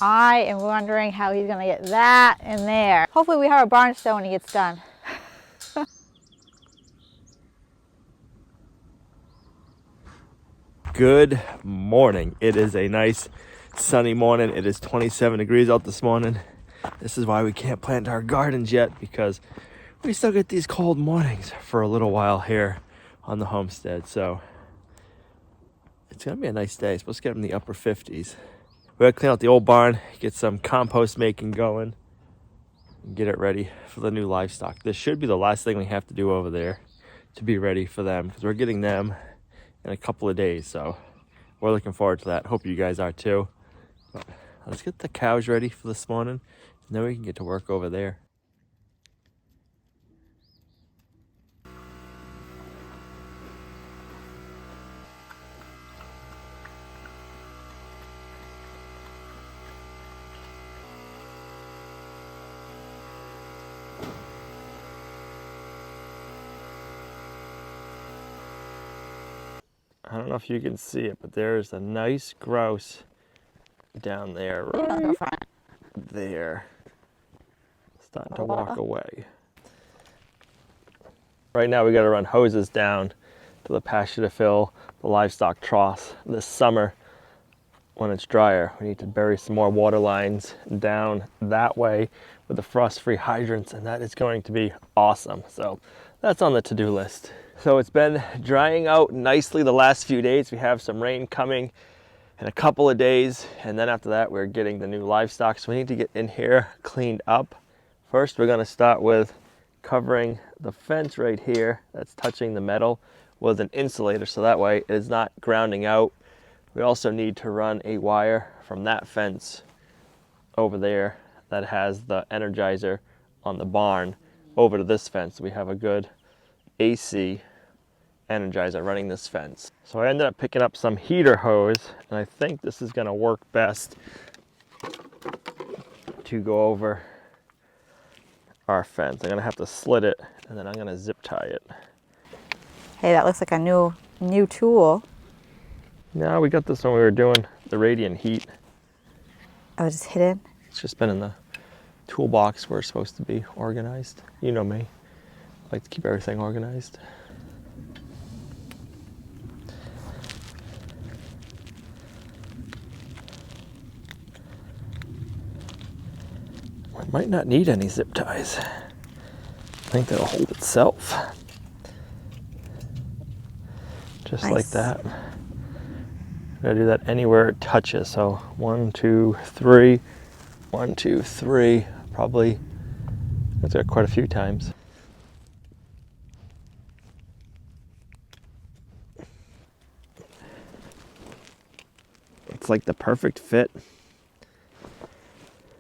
I am wondering how he's gonna get that in there. Hopefully we have a barn stone when he gets done. Good morning. It is a nice sunny morning. It is 27 degrees out this morning. This is why we can't plant our gardens yet, because we still get these cold mornings for a little while here on the homestead. So it's gonna be a nice day. It's supposed to get in the upper 50s. We gotta clean out the old barn, get some compost making going, and get it ready for the new livestock. This should be the last thing we have to do over there to be ready for them, because we're getting them in a couple of days. So we're looking forward to that. Hope you guys are too. But let's get the cows ready for this morning, and then we can get to work over there. I don't know if you can see it, but there's a nice grouse down there, right there, starting to walk away. Right now we got to run hoses down to the pasture to fill the livestock troughs. This summer, when it's drier, we need to bury some more water lines down that way with the frost-free hydrants, and that is going to be awesome. So that's on the to-do list. So it's been drying out nicely the last few days. We have some rain coming in a couple of days, and then after that we're getting the new livestock. So we need to get in here cleaned up. First we're going to start with covering the fence right here that's touching the metal with an insulator, so that way it is not grounding out. We also need to run a wire from that fence over there that has the energizer on the barn over to this fence. We have a good AC energizer running this fence. So I ended up picking up some heater hose, and I think this is going to work best to go over our fence. I'm going to have to slit it, and then I'm going to zip tie it. Hey, that looks like a new tool. No, we got this when we were doing the radiant heat. Oh, it's hidden? It's just been in the toolbox where it's supposed to be organized. You know me. I like to keep everything organized. We might not need any zip ties. I think that'll hold itself. Just nice. Like that. I'm gonna do that anywhere it touches. So 1, 2, 3, 1, 2, 3. Probably that's got quite a few times. It's like the perfect fit.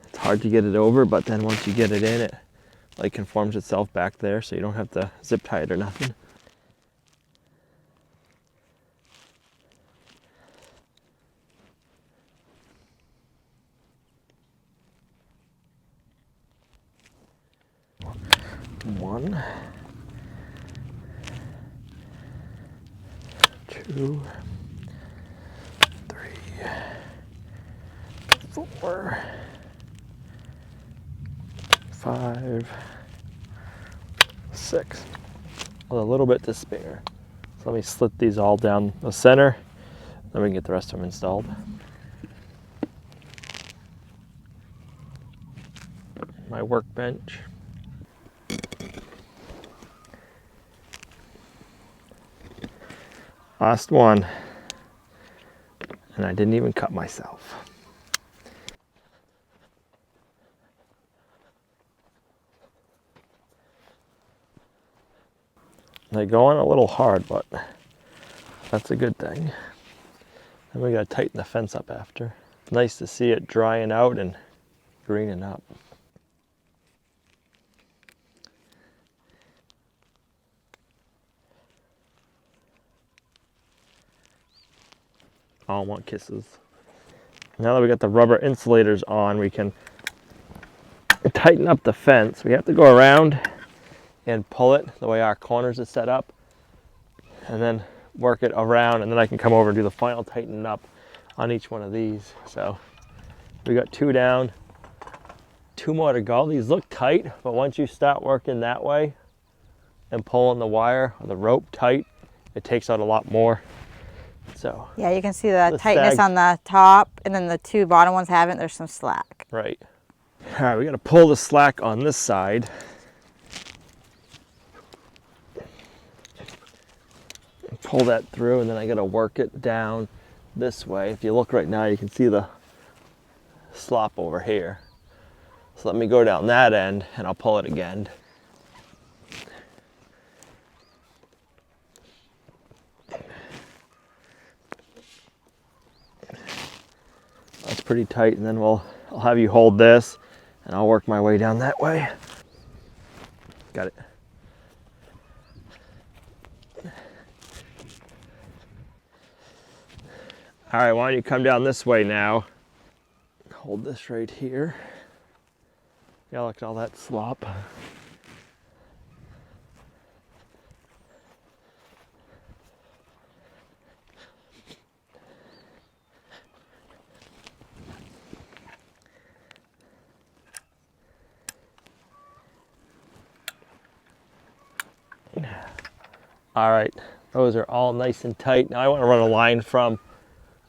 It's hard to get it over, but then once you get it in, it like conforms itself back there, so you don't have to zip tie it or nothing. One, 2, 3, 4, 5, 6. With a little bit to spare. So let me slit these all down the center, then we can get the rest of them installed. My workbench. Last one, and I didn't even cut myself. They go on a little hard, but that's a good thing. And we gotta tighten the fence up after. Nice to see it drying out and greening up. All want kisses. Now that we got the rubber insulators on, we can tighten up the fence. We have to go around and pull it the way our corners are set up, and then work it around, and then I can come over and do the final tightening up on each one of these. So We got 2 down, 2 more to go. These look tight, but once you start working that way and pulling the wire or the rope tight, it takes out a lot more. So yeah, you can see the tightness sag on the top, and then the 2 bottom ones haven't. There's some slack. right. All right, we got to pull the slack on this side. Pull that through, and then I got to work it down this way. If you look right now, you can see the slop over here. So let me go down that end and I'll pull it again. That's pretty tight, and then I'll have you hold this and I'll work my way down that way. Got it. All right, why don't you come down this way now? Hold this right here. Yeah, look at all that slop. All right, those are all nice and tight. Now I want to run a line from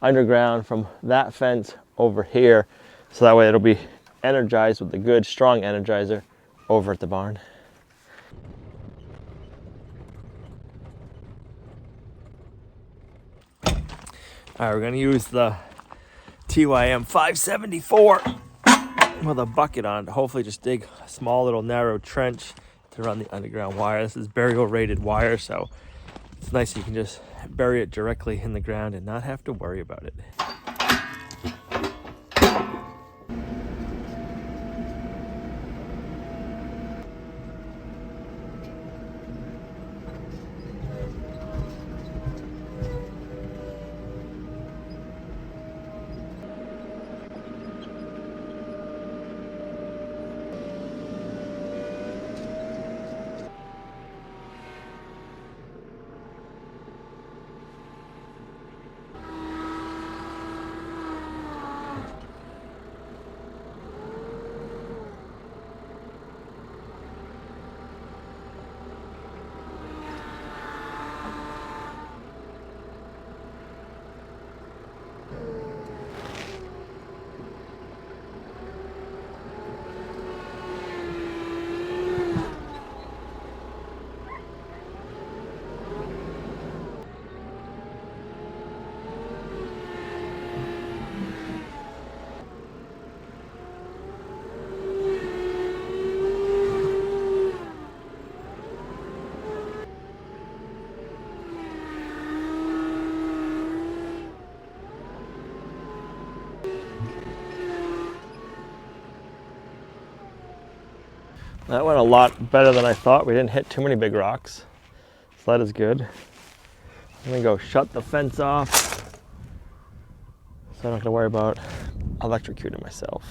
underground from that fence over here, so that way it'll be energized with a good strong energizer over at the barn. All right, we're gonna use the TYM 574 with a bucket on to hopefully just dig a small little narrow trench to run the underground wire. This is burial rated wire, so it's nice you can just bury it directly in the ground and not have to worry about it. That went a lot better than I thought. We didn't hit too many big rocks, so that is good. I'm gonna go shut the fence off so I don't have to worry about electrocuting myself.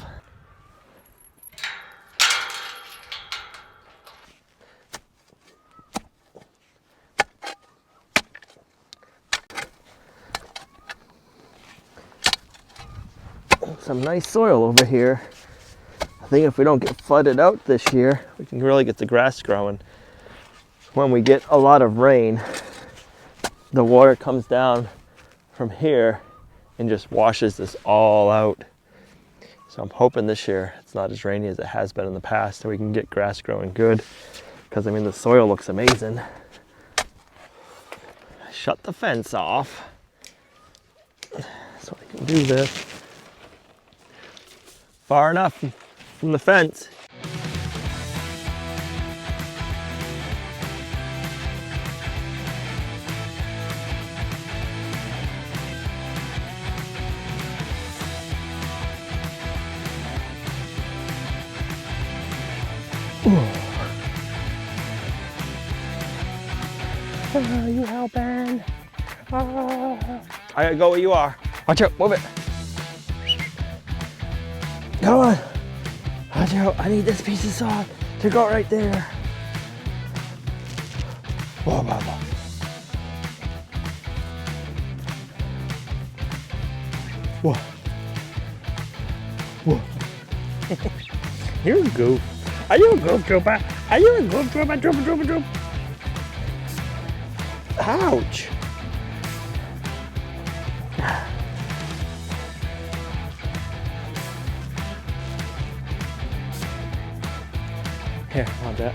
Some nice soil over here. I think if we don't get flooded out this year, we can really get the grass growing. When we get a lot of rain, the water comes down from here and just washes this all out. So I'm hoping this year it's not as rainy as it has been in the past, so we can get grass growing good, because I mean the soil looks amazing. Shut the fence off so I can do this far enough from the fence. You helping? I gotta go where you are. Watch out, move it. Come on. Watch out, I need this piece of saw to go right there. Whoa, whoa, whoa. Whoa. You're a goof. Are you a goof trooper? Are you a goof trooper? Trooper. Ouch. Here, I want that.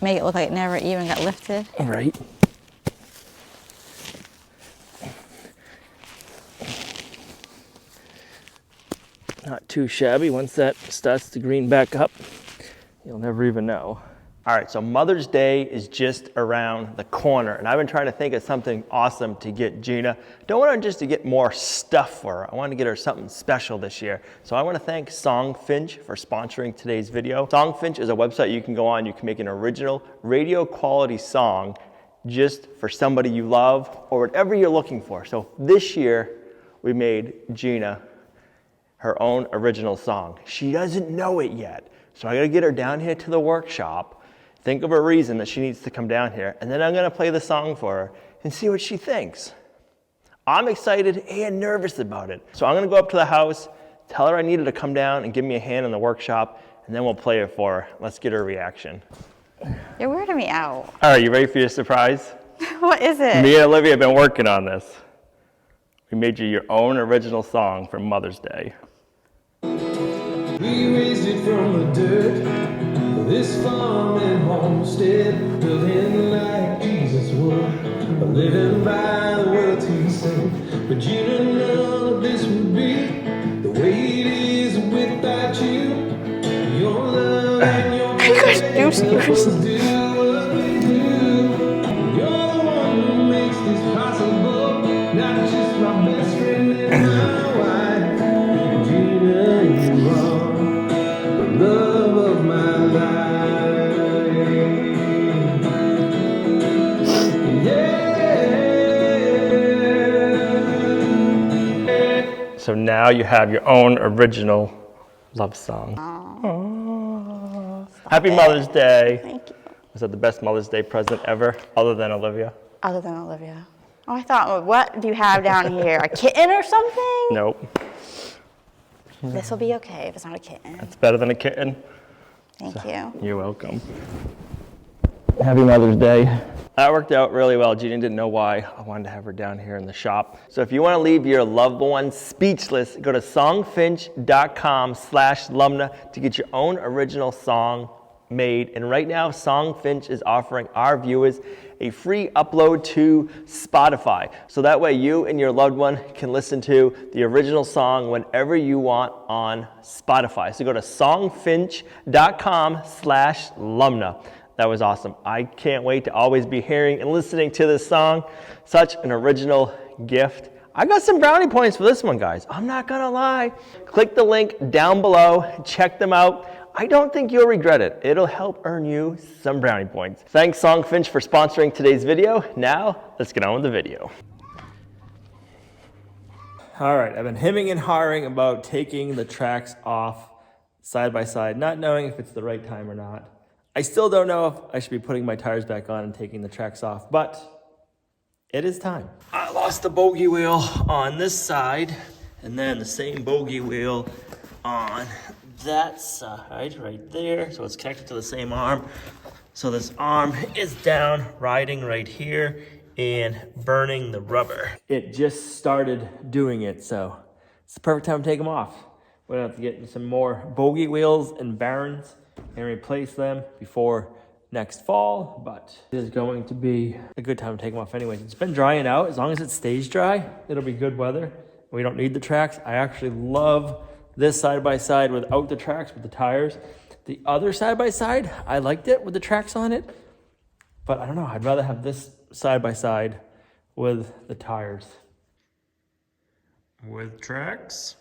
Make it look like it never even got lifted. Right. Not too shabby. Once that starts to green back up, you'll never even know. All right, so Mother's Day is just around the corner, and I've been trying to think of something awesome to get Gina. Don't want her just to get more stuff for her. I want to get her something special this year. So I want to thank Songfinch for sponsoring today's video. Songfinch is a website you can go on. You can make an original radio quality song just for somebody you love or whatever you're looking for. So this year, we made Gina her own original song. She doesn't know it yet. So I gotta get her down here to the workshop, think of a reason that she needs to come down here, and then I'm gonna play the song for her and see what she thinks. I'm excited and nervous about it. So I'm gonna go up to the house, tell her I need her to come down and give me a hand in the workshop, and then we'll play it for her. Let's get her reaction. You're weirding me out. All right, you ready for your surprise? What is it? Me and Olivia have been working on this. We made you your own original song for Mother's Day. We raised it from the dirt, this farm and homestead, building like Jesus would, living by the words he said. But you know none of this would be the way it is without you. Your love and your grace do what we do. You're the one who makes this possible, not just my best friend and my wife. Gina, you are love of my life. Yeah. So now you have your own original love song. Happy Mother's Day. Thank you. Was that the best Mother's Day present ever, other than Olivia? Other than Olivia. Oh, I thought, well, what do you have down here? A kitten or something? Nope. This will be okay if it's not a kitten. It's better than a kitten. Thank you. You're welcome. Happy Mother's Day. That worked out really well. Gina didn't know why I wanted to have her down here in the shop. So if you want to leave your loved one speechless, go to songfinch.com/Lumnah to get your own original song made. And right now, Songfinch is offering our viewers a free upload to Spotify. So that way you and your loved one can listen to the original song whenever you want on Spotify. So go to songfinch.com/Lumnah. That was awesome. I can't wait to always be hearing and listening to this song. Such an original gift. I got some brownie points for this one, guys. I'm not gonna lie. Click the link down below, check them out. I don't think you'll regret it. It'll help earn you some brownie points. Thanks Songfinch for sponsoring today's video. Now, let's get on with the video. All right, I've been hemming and hawing about taking the tracks off side by side, not knowing if it's the right time or not. I still don't know if I should be putting my tires back on and taking the tracks off, but it is time. I lost the bogey wheel on this side, and then the same bogey wheel on that side right there. So it's connected to the same arm. So this arm is down, riding right here and burning the rubber. It just started doing it, so it's the perfect time to take them off. We're gonna have to get some more bogey wheels and Barons and replace them before next fall, but it is going to be a good time to take them off anyways. It's been drying out. As long as it stays dry, it'll be good weather. We don't need the tracks. I actually love this side-by-side without the tracks, with the tires. The other side-by-side, I liked it with the tracks on it, but I don't know. I'd rather have this side-by-side with the tires. With tracks.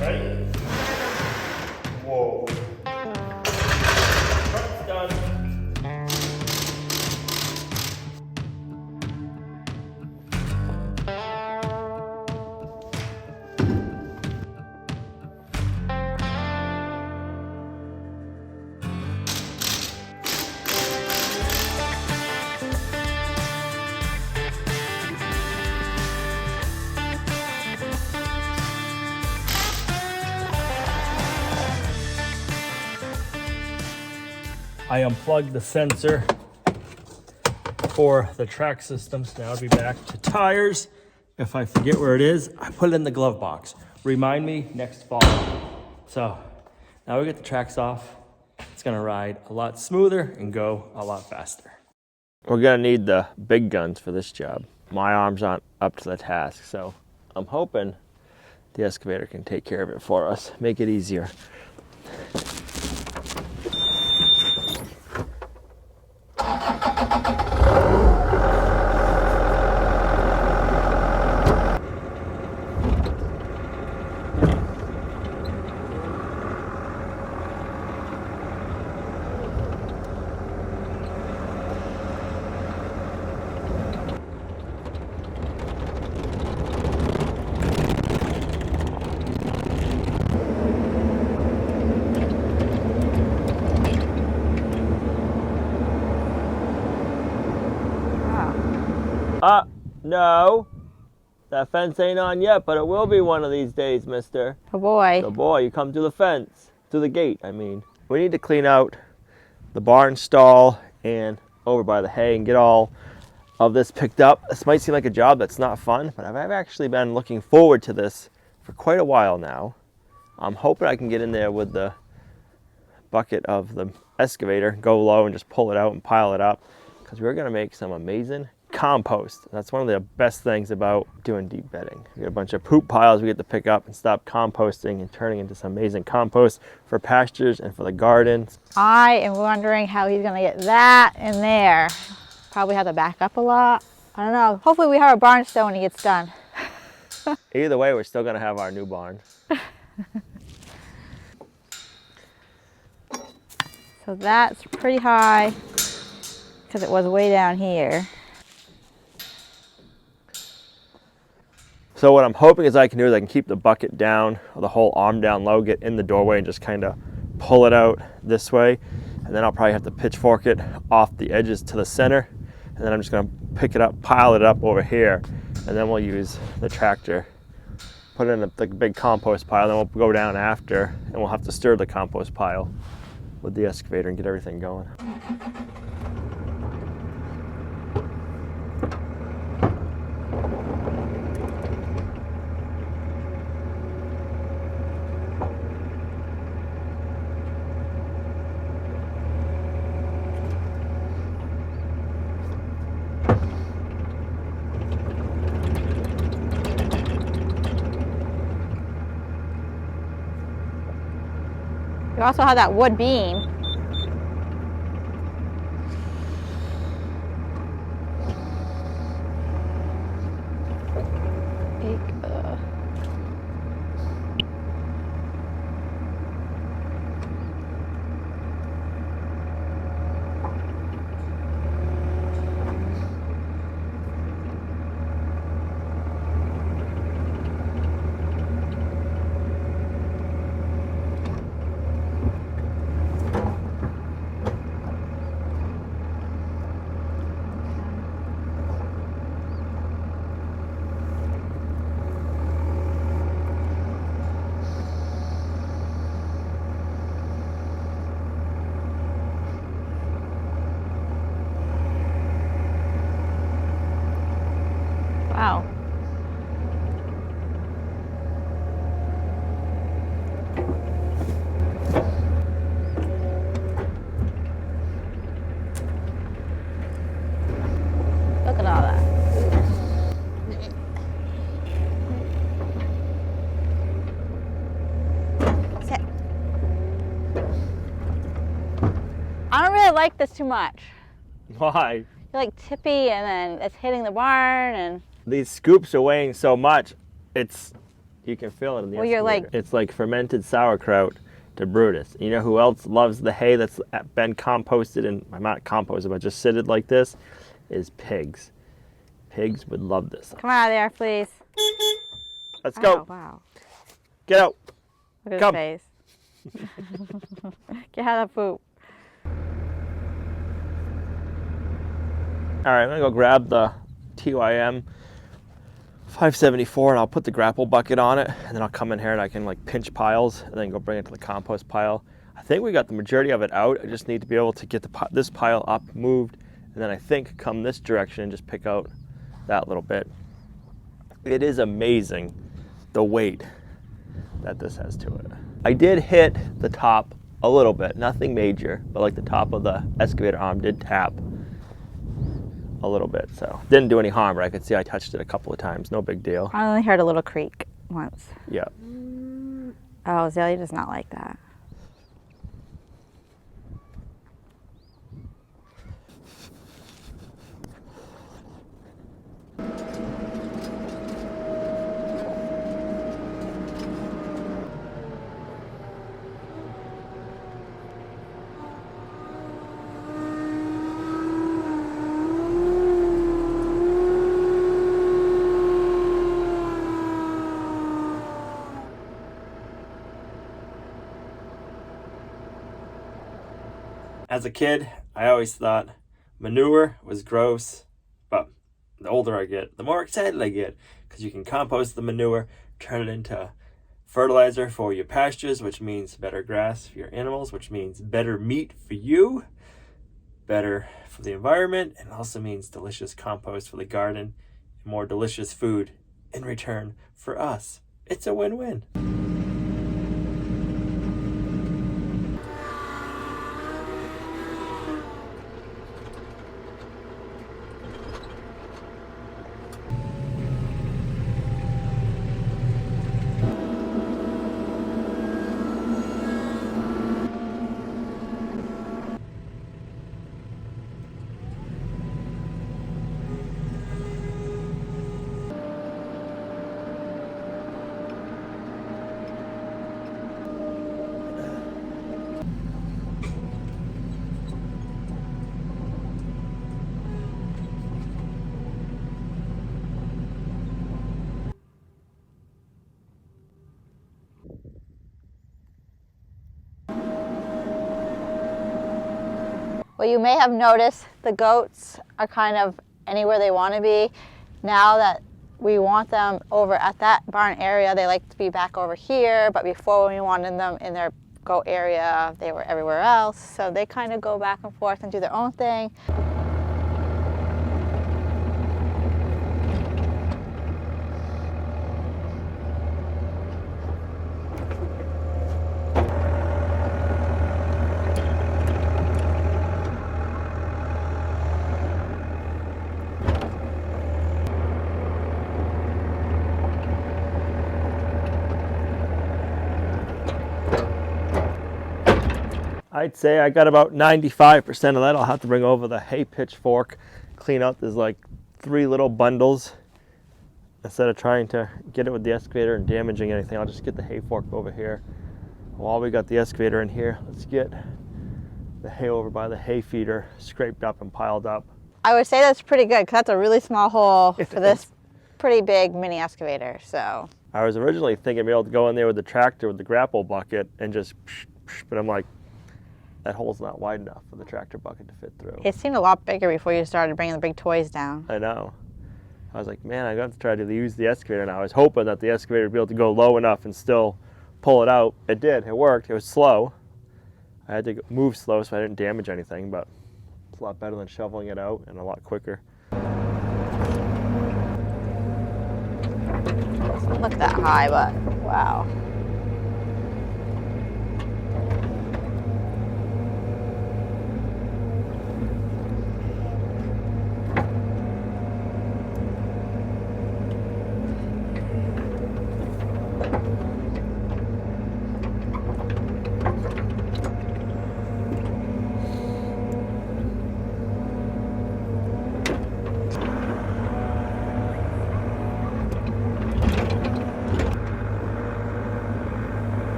Ready? Whoa. I unplugged the sensor for the track systems. Now I'll be back to tires. If I forget where it is, I put it in the glove box. Remind me next fall. So now we get the tracks off. It's gonna ride a lot smoother and go a lot faster. We're gonna need the big guns for this job. My arms aren't up to the task, so I'm hoping the excavator can take care of it for us, make it easier. No, that fence ain't on yet, but it will be one of these days, mister. Oh boy. Oh boy, you come through the fence, through the gate, I mean. We need to clean out the barn stall and over by the hay and get all of this picked up. This might seem like a job that's not fun, but I've actually been looking forward to this for quite a while now. I'm hoping I can get in there with the bucket of the excavator, go low and just pull it out and pile it up, because we're gonna make some amazing compost. That's one of the best things about doing deep bedding. We got a bunch of poop piles we get to pick up and stop composting and turning into some amazing compost for pastures and for the gardens. I am wondering how he's gonna get that in there. Probably have to back up a lot. I don't know. Hopefully we have a barn still when he gets done. Either way, we're still gonna have our new barn. So that's pretty high because it was way down here. So what I'm hoping is I can do is I can keep the bucket down, or the whole arm down low, get in the doorway and just kind of pull it out this way. And then I'll probably have to pitchfork it off the edges to the center. And then I'm just gonna pick it up, pile it up over here. And then we'll use the tractor, put it in the big compost pile, then we'll go down after and we'll have to stir the compost pile with the excavator and get everything going. You also have that wood beam. Wow. Look at all that. Sit. I don't really like this too much. Why? You're like tippy and then it's hitting the barn and... These scoops are weighing so much, you can feel it in the Well, you're like... It's like fermented sauerkraut to Brutus. You know who else loves the hay that's been composted and, not composted, but just sitted like this, is pigs. Pigs would love this. Come out of there, please. Let's go. Oh, wow. Get out. Look at Come. his face. Get out of the poop. All right, I'm gonna go grab the �ＴYM 574 and I'll put the grapple bucket on it, and then I'll come in here and I can like pinch piles and then go bring it to the compost pile. I think we got the majority of it out. I just need to be able to get this pile up, moved, and then I think come this direction and just pick out that little bit. It is amazing the weight that this has to it. I did hit the top a little bit, nothing major, but like the top of the excavator arm did tap a little bit, so didn't do any harm, but I could see I touched it a couple of times, no big deal. I only heard a little creak once. Yeah. Oh, Azalea does not like that. As a kid, I always thought manure was gross, but the older I get, the more excited I get, because you can compost the manure, turn it into fertilizer for your pastures, which means better grass for your animals, which means better meat for you, better for the environment, and also means delicious compost for the garden, and more delicious food in return for us. It's a win-win. Well, you may have noticed the goats are kind of anywhere they want to be. Now that we want them over at that barn area, they like to be back over here, but before when we wanted them in their goat area, they were everywhere else. So they kind of go back and forth and do their own thing. I'd say I got about 95% of that. I'll have to bring over the hay pitchfork, clean out. There's like 3 little bundles. Instead of trying to get it with the excavator and damaging anything, I'll just get the hay fork over here. While we got the excavator in here, let's get the hay over by the hay feeder scraped up and piled up. I would say that's pretty good because that's a really small hole for this pretty big mini excavator. So I was originally thinking be able to go in there with the tractor with the grapple bucket and just, but I'm like, that hole's not wide enough for the tractor bucket to fit through. it seemed a lot bigger before you started bringing the big toys down. I know. I was like, man, I got to try to use the excavator now. I was hoping that the excavator would be able to go low enough and still pull it out. It did. It worked. It was slow. I had to move slow so I didn't damage anything, but it's a lot better than shoveling it out and a lot quicker. Doesn't look that high, but wow.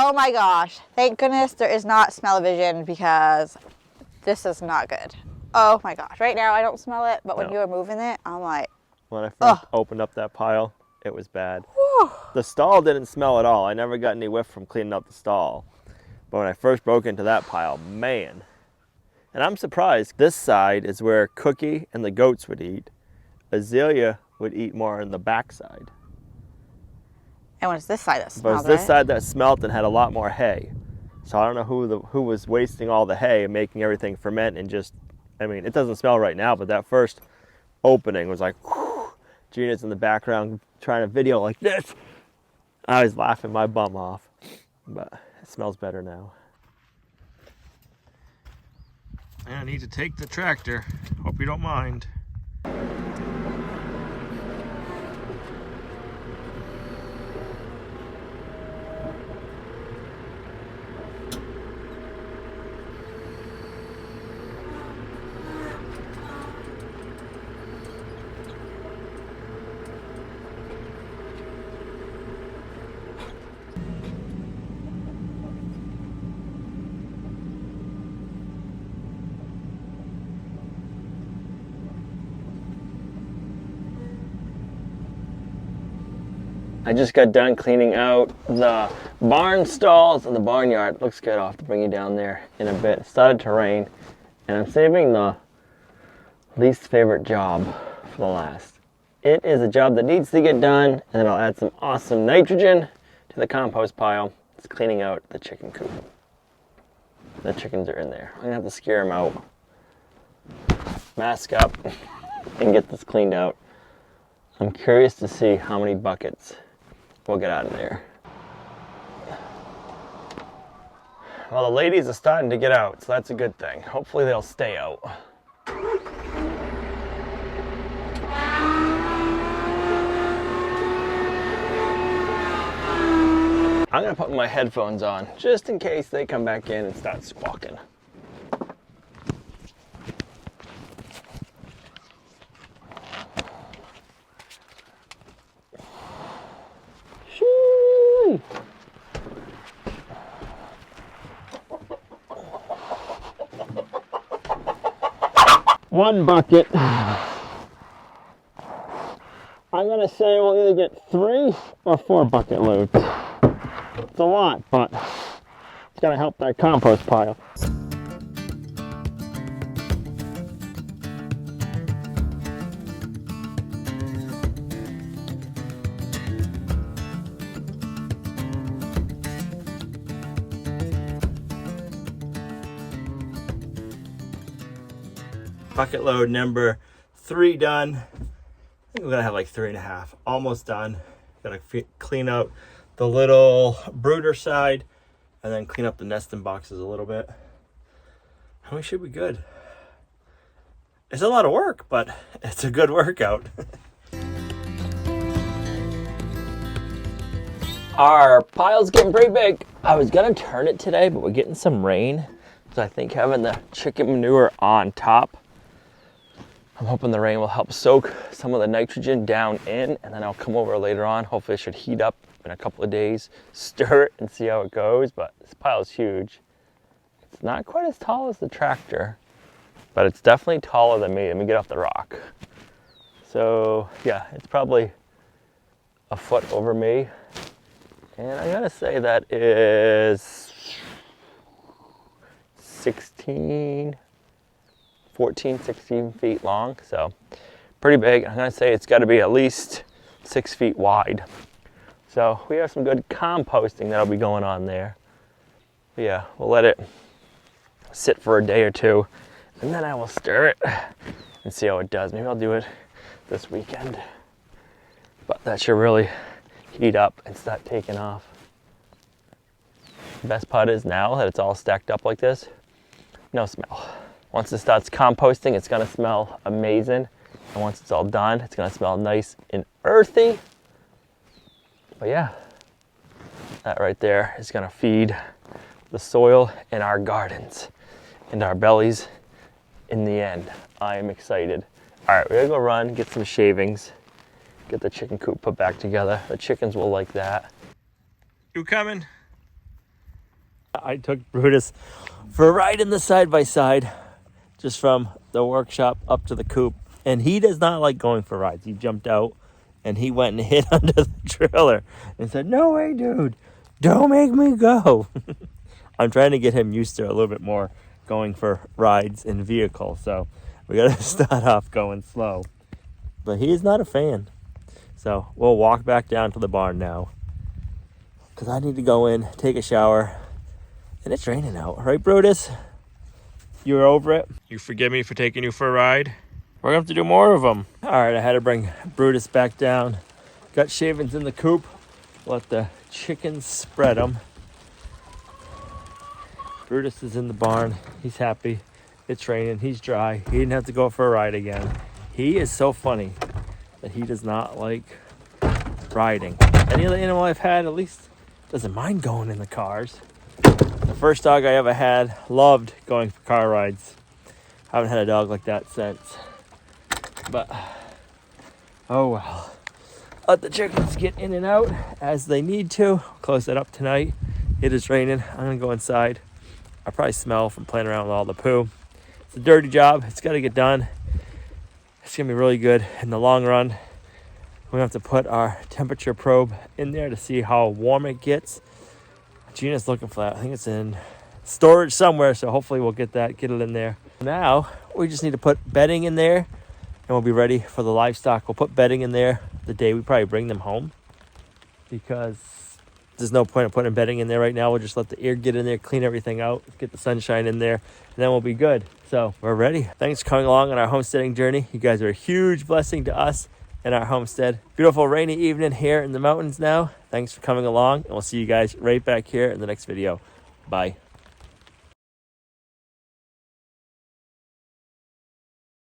Oh my gosh, thank goodness there is not smell-o-vision because this is not good. Oh my gosh, right now I don't smell it, but when No. you were moving it, I'm like, When I first opened up that pile, it was bad. whew. The stall didn't smell at all. I never got any whiff from cleaning up the stall. But when I first broke into that pile, man. And I'm surprised. This side is where Cookie and the goats would eat. Azalea would eat more on the back side. And it's this side that But smelled, it's this right? side that smelt and had a lot more hay. So I don't know who was wasting all the hay and making everything ferment and just, I mean, it doesn't smell right now, but that first opening was like, whew. Gina's in the background trying to video like this. I was laughing my bum off, but it smells better now. I need to take the tractor. Hope you don't mind. I just got done cleaning out the barn stalls and the barnyard. Looks good. I'll have to bring you down there in a bit. It started to rain, and I'm saving the least favorite job for the last. It is a job that needs to get done, and it'll add some awesome nitrogen to the compost pile. It's cleaning out the chicken coop. The chickens are in there. I'm gonna have to scare them out, mask up, and get this cleaned out. I'm curious to see how many buckets we'll get out of there. Well, the ladies are starting to get out, so that's a good thing. Hopefully they'll stay out. I'm gonna put my headphones on just in case they come back in and start squawking. One bucket. I'm gonna say we'll either get 3 or 4 bucket loads. It's a lot, but it's gonna help that compost pile. Bucket load number 3 done. I think we're gonna have like 3.5, almost done. Gotta clean out the little brooder side and then clean up the nesting boxes a little bit. And we should be good. It's a lot of work, but it's a good workout. Our pile's getting pretty big. I was gonna turn it today, but we're getting some rain. So I think having the chicken manure on top, I'm hoping the rain will help soak some of the nitrogen down in, and then I'll come over later on. Hopefully it should heat up in a couple of days, stir it and see how it goes. But this pile is huge. It's not quite as tall as the tractor, but it's definitely taller than me. Let me get off the rock. So yeah, it's probably a foot over me. And I gotta say that is 14, 16 feet long, so pretty big. I'm gonna say it's gotta be at least 6 feet wide. So we have some good composting that'll be going on there. But yeah, we'll let it sit for a day or two, and then I will stir it and see how it does. Maybe I'll do it this weekend. But that should really heat up and start taking off. The best part is now that it's all stacked up like this, no smell. Once it starts composting, it's gonna smell amazing. And once it's all done, it's gonna smell nice and earthy. But yeah, that right there is gonna feed the soil in our gardens and our bellies in the end. I am excited. All right, we're gonna go run, get some shavings, get the chicken coop put back together. The chickens will like that. You coming? I took Brutus for a ride in the side-by-side, just from the workshop up to the coop. And he does not like going for rides. He jumped out and he went and hid under the trailer and said, "No way, dude, don't make me go." I'm trying to get him used to a little bit more going for rides in vehicles. So we got to start off going slow. But he is not a fan. So we'll walk back down to the barn now because I need to go in, take a shower, and it's raining out. Right, Brutus? You're over it? You forgive me for taking you for a ride? We're going to have to do more of them. All right, I had to bring Brutus back down. Got shavings in the coop. Let the chickens spread them. Brutus is in the barn. He's happy. It's raining. He's dry. He didn't have to go for a ride again. He is so funny that he does not like riding. Any other animal I've had at least doesn't mind going in the cars. The first dog I ever had loved going for car rides. I haven't had a dog like that since. But, oh well. Let the chickens get in and out as they need to. Close that up tonight. It is raining. I'm going to go inside. I probably smell from playing around with all the poo. It's a dirty job. It's got to get done. It's going to be really good in the long run. We have to put our temperature probe in there to see how warm it gets. Gina's looking for that. I think it's in storage somewhere, so hopefully we'll get it in there. Now, we just need to put bedding in there, and we'll be ready for the livestock. We'll put bedding in there the day we probably bring them home, because there's no point in putting bedding in there right now. We'll just let the air get in there, clean everything out, get the sunshine in there, and then we'll be good. So we're ready. Thanks for coming along on our homesteading journey. You guys are a huge blessing to us and our homestead. Beautiful rainy evening here in the mountains now. Thanks for coming along, and we'll see you guys right back here in the next video. Bye.